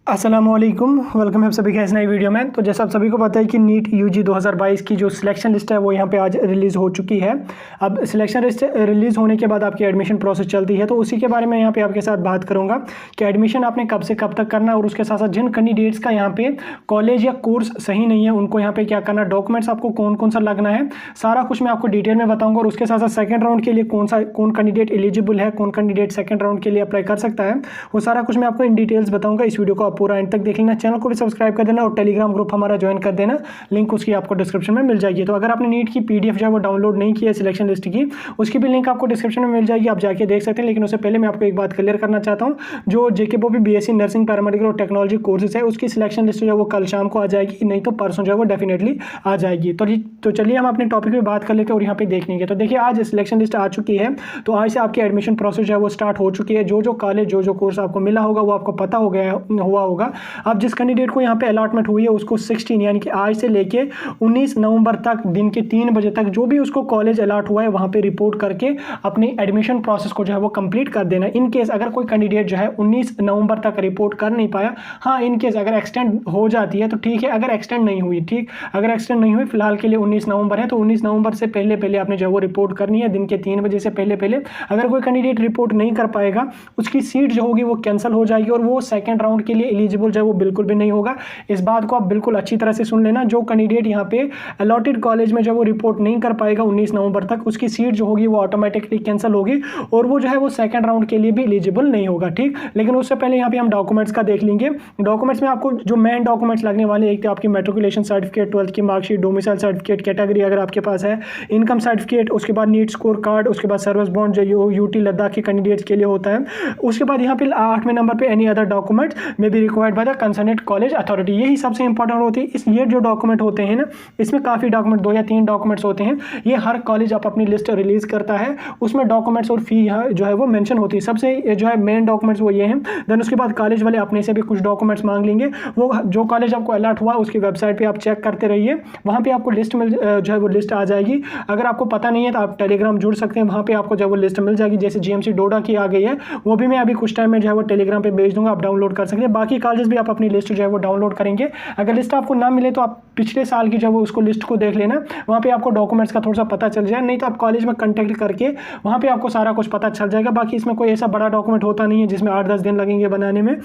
अस्सलामुअलैकुम, वेलकम है आप सभी का इस नई वीडियो में। तो जैसा आप सभी को पता है कि नीट यूजी 2022 की जो सिलेक्शन लिस्ट है वो यहाँ पे आज रिलीज़ हो चुकी है। अब सिलेक्शन लिस्ट रिलीज़ होने के बाद आपकी एडमिशन प्रोसेस चलती है, तो उसी के बारे में यहाँ पे आपके साथ बात करूँगा कि एडमिशन आपने कब से कब तक करना है, और उसके साथ साथ जिन कैंडिडेट्स का यहाँ पे कॉलेज या कोर्स सही नहीं है उनको यहाँ पे क्या करना, डॉक्यूमेंट्स आपको कौन कौन सा लगना है, सारा कुछ मैं आपको डिटेल में बताऊँगा। और उसके साथ साथ सेकेंड राउंड के लिए कौन कैंडिडेट एलिजिबल है, कौन कैंडिडेट सेकेंड राउंड के लिए अप्लाई कर सकता है, वो सारा कुछ मैं आपको इन डिटेल्स बताऊँगा। इस वीडियो को आप पूरा एंड तक देख लेना, चैनल को भी सब्सक्राइब कर देना और टेलीग्राम ग्रुप हमारा ज्वाइन कर देना, लिंक उसकी आपको डिस्क्रिप्शन में मिल जाएगी। तो अगर आपने नीट की पीडीएफ जो है वो डाउनलोड नहीं की है सिलेक्शन लिस्ट की, उसकी भी लिंक आपको डिस्क्रिप्शन में मिल जाएगी, आप जाके देख सकते हैं। लेकिन उससे पहले मैं आपको एक बात क्लियर करना चाहता हूँ, जो जेके बॉबी बीएससी नर्सिंग पैरामेडिकल और टेक्नोलॉजी कोर्सेज है उसकी सिलेक्शन लिस्ट जो है वो कल शाम को आ जाएगी, नहीं तो परसों जो है वो डेफिनेटली आ जाएगी। तो चलिए हम अपने टॉपिक पे बात कर लेते हैं और यहाँ पे देख लेंगे। तो देखिए आज सिलेक्शन लिस्ट आ चुकी है, तो आज से आपकी एडमिशन प्रोसेस जो है वो स्टार्ट हो चुकी है। जो कॉलेज जो कोर्स आपको मिला होगा वो आपको पता हो गया हुआ होगा। अब जिस कैंडिडेट को यहाँ पे अलॉटमेंट हुई है उसको 16 यानी कि आज से लेके 19 नवंबर तक दिन के 3 बजे तक जो भी उसको कॉलेज अलॉट हुआ है वहाँ पे रिपोर्ट करके अपनी एडमिशन प्रोसेस को जो है वो कंप्लीट कर देना। इन केस अगर कोई कैंडिडेट जो है 19 नवंबर तक रिपोर्ट कर नहीं पाया, हाँ इन केस अगर एक्सटेंड हो जाती है तो ठीक है, अगर एक्सटेंड नहीं हुई ठीक, अगर एक्सटेंड नहीं हुई फिलहाल के लिए 19 नवंबर है, तो 19 नवंबर से पहले आपने जो है वो रिपोर्ट करनी है दिन के 3 बजे से पहले। अगर कोई कैंडिडेट रिपोर्ट नहीं कर पाएगा उसकी सीट जो होगी वो कैंसिल हो जाएगी और वो सेकेंड राउंड के लिए एलिजिबल जो है वो बिल्कुल भी नहीं होगा। इस बात को आप बिल्कुल अच्छी तरह से सुन लेना, जो कैंडिडेट यहाँ पे अलॉटेड कॉलेज में जो वो रिपोर्ट नहीं कर पाएगा 19 नवंबर तक, उसकी सीट जो होगी वो ऑटोमेटिकली कैंसिल होगी और वो जो है वो सेकंड राउंड के लिए भी एलिजिबल नहीं होगा। ठीक, लेकिन उससे पहले यहाँ पे हम डॉक्यूमेंट्स का देख लेंगे। डॉक्यूमेंट्स में आपको जो मेन डॉक्यूमेंट्स लगने वाले, एक तो आपकी मेट्रिकुलेशन सर्टिफिकेट, 12th की मार्कशीट, डोमिसाइल सर्टिफिकेट, कैटेगरी अगर आपके पास है, इनकम सर्टिफिकेट, उसके बाद नीट स्कोर कार्ड, उसके बाद सर्विस बॉन्ड जो यूटी लद्दाख के कैंडिडेट्स के लिए होता है। उसके बाद यहाँ पे 8वें नंबर पे any other document may be required by the concerned college authority. यही सबसे इंपॉर्टेंट होती है। इस ये जो डॉक्यूमेंट होते हैं ना, इसमें काफ़ी डॉक्यूमेंट 2 या 3 डॉक्यूमेंट्स होते हैं। ये हर कॉलेज आप अपनी लिस्ट रिलीज करता है, उसमें डॉक्यूमेंट्स और फी यहाँ जो है वो मेंशन होती है। सबसे जो है मेन डॉक्यूमेंट्स वो ये हैं। देन उसके बाद कॉलेज वाले अपने से भी कुछ डॉक्यूमेंट्स मांग लेंगे। वो जो कॉलेज आपको अलॉट हुआ उसकी वेबसाइट पर आप चेक करते रहिए, वहाँ पर आपको लिस्ट मिल जो है वो लिस्ट आ जाएगी। अगर आपको पता नहीं है तो आप टेलीग्राम जुड़ सकते हैं, वहाँ पर आपको जो है वो लिस्ट मिल जाएगी। जैसे जीएमसी डोडा की आ गई है, वो भी मैं अभी कुछ टाइम में जो है वो टेलीग्राम पे भेज दूंगा, आप डाउनलोड कर सकते हैं। बाकी कॉलेज भी आप अपनी लिस्ट जो है वो डाउनलोड करेंगे। अगर लिस्ट आपको ना मिले तो आप पिछले साल की जो वो उसको लिस्ट को देख लेना, वहाँ पे आपको डॉक्यूमेंट्स का थोड़ा सा पता चल जाए, नहीं तो आप कॉलेज में कांटेक्ट करके वहाँ पे आपको सारा कुछ पता चल जाएगा। बाकी इसमें कोई ऐसा बड़ा डॉक्यूमेंट होता नहीं है जिसमें 8-10 दिन लगेंगे बनाने में।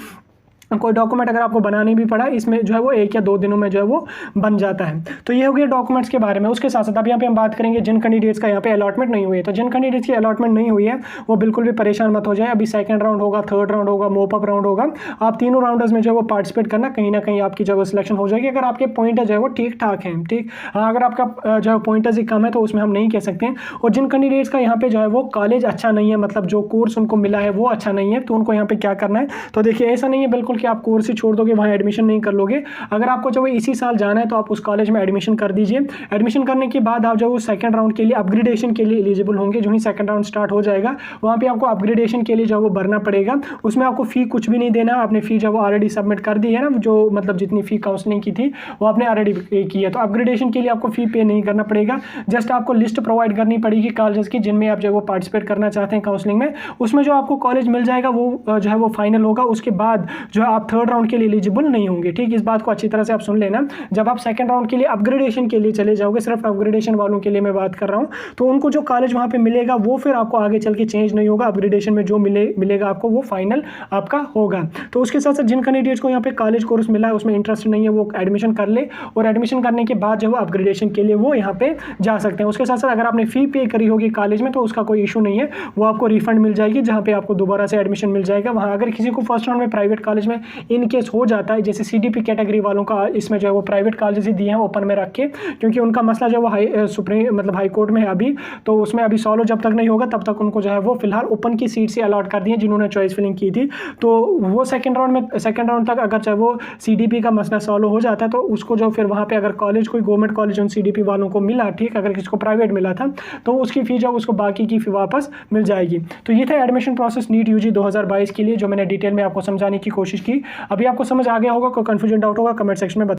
कोई डॉक्यूमेंट अगर आपको बनानी भी पड़ा इसमें जो है वो 1 या 2 दिनों में जो है वो बन जाता है। तो ये हो गया डॉक्यूमेंट्स के बारे में। उसके साथ साथ अब यहाँ पे हम बात करेंगे जिन कैंडिडेट्स का यहाँ पे अलॉटमेंट नहीं हुई है। तो जिन कैंडिडेट्स की अलॉटमेंट नहीं हुई है वो बिल्कुल भी परेशान मत हो जाए। अभी सेकंड राउंड होगा, थर्ड राउंड होगा, मोपअप राउंड होगा, आप तीनों राउंडर्स में जो है वो पार्टिसिपेट करना, कहीं ना कहीं आपकी जो है सिलेक्शन हो जाएगी अगर आपके पॉइंटर जो है वो ठीक ठाक हैं। ठीक, हाँ अगर आपका जो है पॉइंटर्स ही कम है तो उसमें हम नहीं कह सकते हैं। और जिन कैंडिडेट्स का यहाँ पे जो है वो कॉलेज अच्छा नहीं है, मतलब जो कोर्स उनको मिला है वो अच्छा नहीं है, तो उनको यहाँ पे क्या करना है। तो देखिए ऐसा नहीं है बिल्कुल कि आप कोर्स ही छोड़ दोगे, वहाँ एडमिशन नहीं कर लोगे। अगर आपको जो इसी साल जाना है तो आप उस कॉलेज में एडमिशन कर दीजिए। एडमिशन करने के बाद आप जो सेकंड राउंड के लिए अपग्रेडेशन के लिए एलिजिबल होंगे। जो ही सेकंड राउंड स्टार्ट हो जाएगा वहाँ पे आपको अपग्रेडेशन के लिए जो वो भरना पड़ेगा। उसमें आपको फी कुछ भी नहीं देना, आपने फी जो वो ऑलरेडी सबमिट कर दी है ना, जो मतलब जितनी फी काउंसलिंग की थी वो आपने ऑलरेडी पे की है। तो अपग्रेडेशन के लिए आपको फी पे नहीं करना पड़ेगा, जस्ट आपको लिस्ट प्रोवाइड करनी पड़ेगी कॉलेज की जिनमें आप जो वो पार्टिसिपेट करना चाहते हैं काउंसलिंग में। उसमें जो आपको कॉलेज मिल जाएगा वो जो है वो फाइनल होगा। उसके बाद जो है आप थर्ड राउंड के लिए एलिजिबल नहीं होंगे। ठीक, इस बात को अच्छी तरह से आप सुन लेना। जब आप सेकंड राउंड के लिए अपग्रेडेशन के लिए चले जाओगे, सिर्फ अपग्रेडेशन वालों के लिए मैं बात कर रहा हूं, तो उनको जो कॉलेज वहां पे मिलेगा वो फिर आपको आगे चल के चेंज नहीं होगा। अपग्रेडेशन में जो मिलेगा आपको वो फाइनल आपका होगा। तो उसके साथ साथ जिन कैंडिडेट्स को यहाँ पे कॉलेज कोर्स मिला है उसमें इंटरेस्ट नहीं है वो एडमिशन कर ले, और एडमिशन करने के बाद जो है अपग्रेडेशन के लिए वो यहाँ पे जा सकते हैं। उसके साथ साथ अगर आपने फी पे करी होगी कॉलेज में तो उसका कोई इशू नहीं है, वो आपको रिफंड मिल जाएगी, जहाँ पे आपको दोबारा से एडमिशन मिल जाएगा। वहाँ अगर किसी को फर्स्ट राउंड में प्राइवेट कॉलेज में इन केस हो जाता है, जैसे सीडीपी कैटेगरी वालों का इसमें जो है वो प्राइवेट कॉलेज ही दिए हैं ओपन में रख के, क्योंकि उनका मसला जो वो सुप्रीम मतलब हाई कोर्ट में है अभी, तो उसमें अभी सॉल्व जब तक नहीं होगा तब तक उनको जो है वो फिलहाल ओपन की सीट से अलॉट कर दी है जिन्होंने चॉइस फिलिंग की थी। तो वो सेकंड राउंड तक अगर चाहे वो सीडीपी का मसला सॉल्व हो जाता है तो उसको जो फिर वहाँ पे अगर कॉलेज कोई गवर्नमेंट कॉलेज उन सीडीपी वालों को मिला, ठीक, अगर किसी को प्राइवेट मिला था तो उसकी फी जो उसको बाकी की फी वापस मिल जाएगी। तो ये था एडमिशन प्रोसेस नीट यूजी 2022 के लिए, जो मैंने डिटेल में आपको समझाने की कोशिश की। अभी आपको समझ आ गया होगा, कोई कंफ्यूजन डाउट होगा कमेंट सेक्शन में